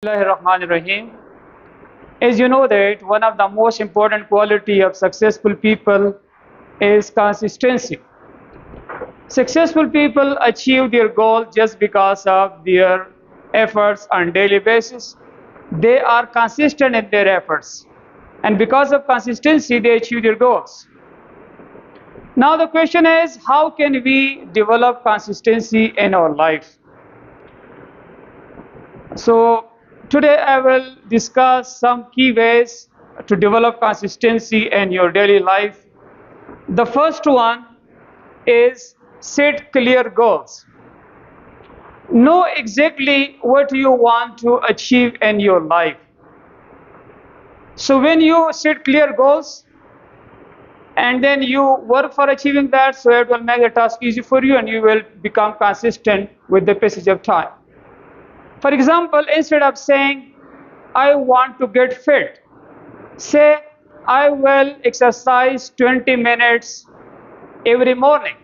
Bismillahirrahmanirrahim. As you know that one of the most important quality of successful people is consistency. Successful people achieve their goal just because of their efforts on daily basis. They are consistent in their efforts. And because of consistency, they achieve their goals. Now the question is, how can we develop consistency in our life? So today I will discuss some key ways to develop consistency in your daily life. The first one is set clear goals. Know exactly what you want to achieve in your life. So when you set clear goals and then you work for achieving that, so it will make the task easy for you and you will become consistent with the passage of time. For example, instead of saying, I want to get fit, say, I will exercise 20 minutes every morning.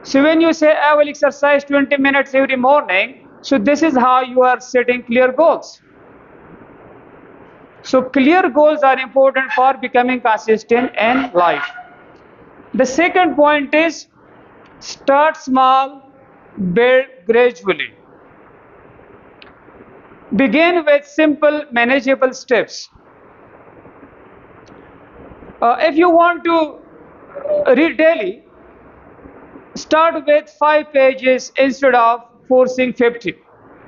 So when you say, I will exercise 20 minutes every morning, so this is how you are setting clear goals. So clear goals are important for becoming consistent in life. The second point is start small, build gradually. Begin with simple, manageable steps. If you want to read daily, start with 5 pages instead of forcing 50.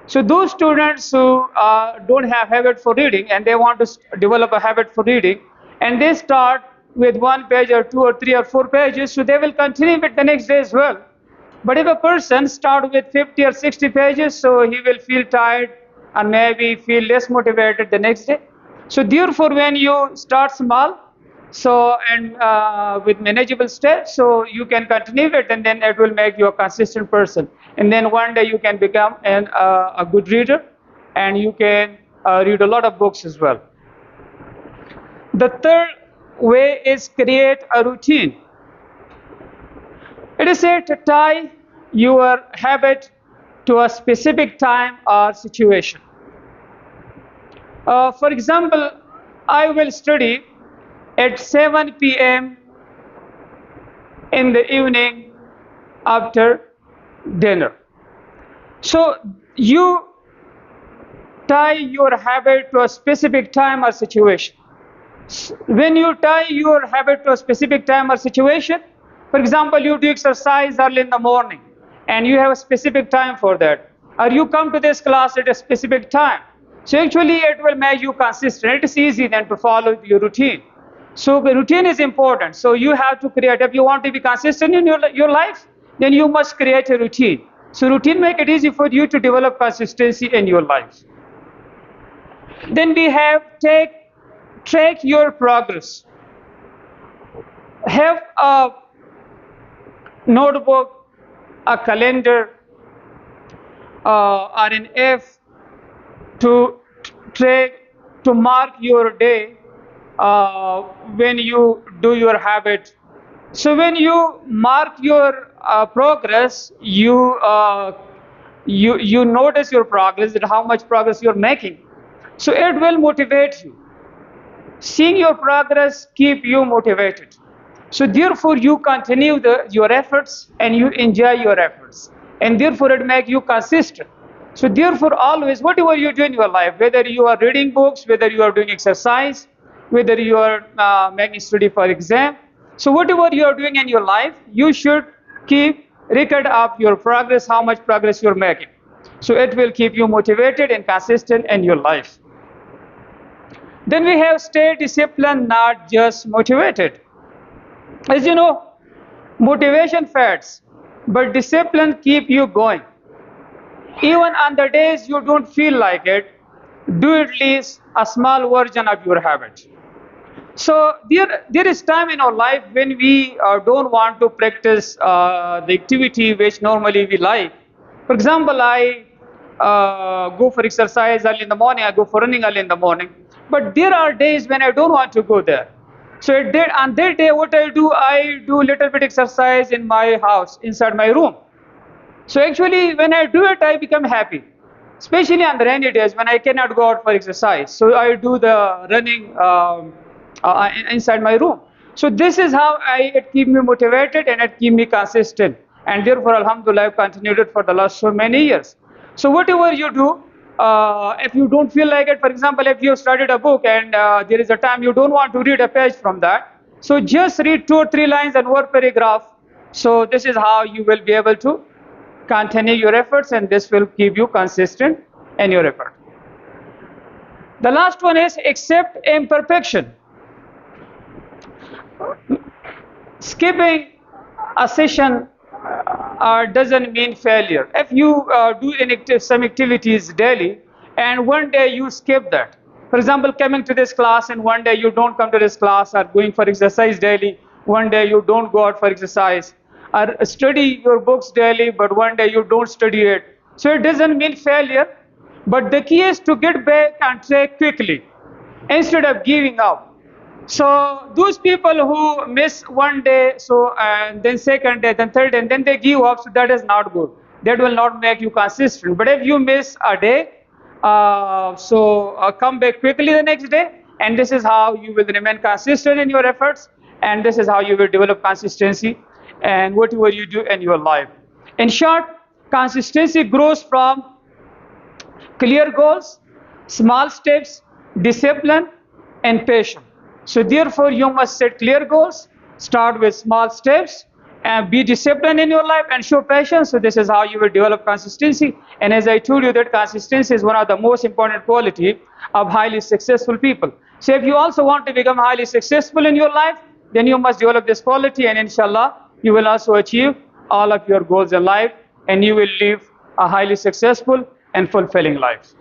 So those students who don't have habit for reading and they want to develop a habit for reading, and they start with 1 page or 2 or 3 or 4 pages, so they will continue with the next day as well. But if a person start with 50 or 60 pages, so he will feel tired and maybe feel less motivated the next day. So therefore, when you start small, so and with manageable steps, so you can continue it, and then it will make you a consistent person. And then one day you can become a good reader, and you can read a lot of books as well. The third way is create a routine. It is said to tie your habit to a specific time or situation. For example, I will study at 7 p.m. in the evening after dinner. So you tie your habit to a specific time or situation. When you tie your habit to a specific time or situation, for example, you do exercise early in the morning and you have a specific time for that, or you come to this class at a specific time. So actually it will make you consistent. It is easy then to follow your routine. So the routine is important. So you have to create, if you want to be consistent in your life, then you must create a routine. So routine make it easy for you to develop consistency in your life. Then we have track your progress. Have a notebook, a calendar, or an app to track, to mark your day when you do your habit. So when you mark your progress, you notice your progress, that how much progress you're making. So it will motivate you. Seeing your progress keep you motivated. So therefore you continue your efforts and you enjoy your efforts, and therefore it makes you consistent. So therefore always, whatever you do in your life, whether you are reading books, whether you are doing exercise, whether you are making study for exam, so whatever you are doing in your life, you should keep record of your progress, how much progress you're making. So it will keep you motivated and consistent in your life. Then we have stay disciplined, not just motivated. As you know, motivation fades, but discipline keep you going. Even on the days you don't feel like it, do at least a small version of your habit. So there is time in our life when we don't want to practice the activity which normally we like. For example, I go for exercise early in the morning, I go for running early in the morning. But there are days when I don't want to go there. So on that day, what I do a little bit exercise in my house, inside my room. So actually, when I do it, I become happy. especially on the rainy days when I cannot go out for exercise. So I do the running inside my room. So this is how it keep me motivated and it keep me consistent. And therefore, Alhamdulillah, I've continued it for the last so many years. So whatever you do, if you don't feel like it, for example, if you studied a book and there is a time you don't want to read a page from that, so just read 2 or 3 lines and one paragraph. So this is how you will be able to continue your efforts, and this will keep you consistent in your effort. The last one is accept imperfection. Skipping a session doesn't mean failure. If you do some activities daily and one day you skip that, for example, coming to this class and one day you don't come to this class, or going for exercise daily, one day you don't go out for exercise, or study your books daily, but one day you don't study it. So it doesn't mean failure, but the key is to get back on track quickly instead of giving up. So those people who miss one day, so and then second day, then third day, and then they give up, so that is not good. That will not make you consistent. But if you miss a day, come back quickly the next day, and this is how you will remain consistent in your efforts, and this is how you will develop consistency and whatever you do in your life. In short, consistency grows from clear goals, small steps, discipline, and patience. So therefore, you must set clear goals, start with small steps, and be disciplined in your life and show patience. So this is how you will develop consistency. And as I told you, that consistency is one of the most important quality of highly successful people. So if you also want to become highly successful in your life, then you must develop this quality, and inshallah, you will also achieve all of your goals in life, and you will live a highly successful and fulfilling life.